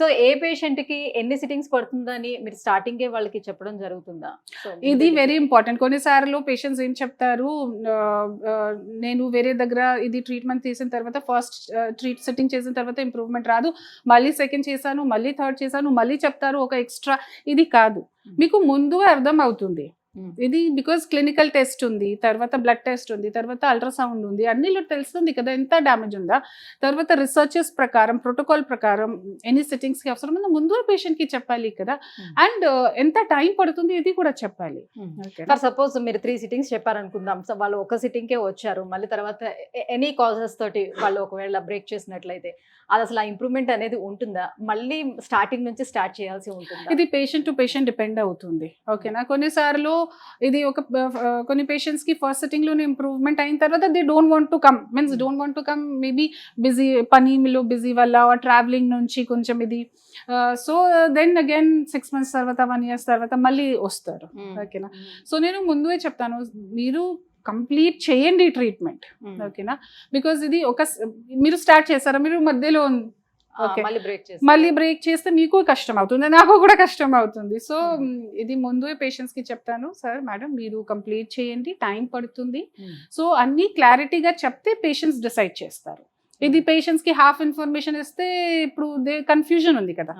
So ఏ patient కి ఎన్ని sittings పడుతుందని మీరు స్టార్టింగే వాళ్ళకి చెప్పడం జరుగుతుందా? ఇది వెరీ ఇంపార్టెంట్. కొన్నిసార్లు పేషెంట్స్ ఏం చెప్తారు, నేను వేరే దగ్గర ఇది ట్రీట్మెంట్ తీసిన తర్వాత ఫస్ట్ సిట్టింగ్ చేసిన తర్వాత ఇంప్రూవ్మెంట్ రాదు, మళ్ళీ సెకండ్ చేశాను, మళ్ళీ థర్డ్ చేశాను, మళ్ళీ చెప్తారు ఒక ఎక్స్ట్రా. ఇది కాదు, మీకు ముందు అర్థం అవుతుంది. ఇది బికాస్ క్లినికల్ టెస్ట్ ఉంది, తర్వాత బ్లడ్ టెస్ట్ ఉంది, తర్వాత అల్ట్రాసౌండ్ ఉంది, అన్నిలో తెలుస్తుంది కదా ఎంత డ్యామేజ్ ఉందా. తర్వాత రీసెర్చెస్ ప్రకారం, ప్రోటోకాల్ ప్రకారం ఎన్ని సిట్టింగ్స్కి అవసరం ఉందో ముందు పేషెంట్కి చెప్పాలి కదా. అండ్ ఎంత టైం పడుతుంది ఇది కూడా చెప్పాలి. ఫర్ సపోజ్ మీరు 3 సిట్టింగ్స్ చెప్పారనుకుందాం, సో వాళ్ళు ఒక సిట్టింగ్కే వచ్చారు, మళ్ళీ తర్వాత ఎనీ కాజెస్ తోటి వాళ్ళు ఒకవేళ బ్రేక్ చేసినట్లయితే అది అసలు ఆ ఇంప్రూవ్మెంట్ అనేది ఉంటుందా? మళ్ళీ స్టార్టింగ్ నుంచి స్టార్ట్ చేయాల్సి ఉంటుందా? ఇది పేషెంట్ టు పేషెంట్ డిపెండ్ అవుతుంది. ఓకేనా, కొన్నిసార్లు ఇది కొన్ని పేషెంట్స్ కి ఫస్ట్ సిట్టింగ్ లోనే ఇంప్రూవ్మెంట్ అయిన తర్వాత they don't want to come, means don't want to come, maybe busy, పనిలో బిజీ వల్ల, ట్రావెలింగ్ నుంచి కొంచెం ఇది. సో దెన్ అగైన్ 6 months తర్వాత, 1 year తర్వాత మళ్ళీ వస్తారు. ఓకేనా, సో నేను ముందే చెప్తాను, మీరు కంప్లీట్ చేయండి ట్రీట్మెంట్. ఓకేనా, బికాజ్ ఇది మీరు స్టార్ట్ చేస్తారా, మీరు మధ్యలో మళ్ళీ బ్రేక్ చేస్తే మీకు కష్టం అవుతుంది, నాకు కూడా కష్టం అవుతుంది. సో ఇది ముందు పేషెంట్స్ కి చెప్తాను, సార్ మేడం మీరు కంప్లీట్ చేయండి, టైం పడుతుంది. సో అన్ని క్లారిటీగా చెప్తే పేషెంట్స్ డిసైడ్ చేస్తారు. ఇది పేషెంట్స్ కి హాఫ్ ఇన్ఫర్మేషన్ ఇస్తే ఇప్పుడు కన్ఫ్యూజన్ ఉంది కదా.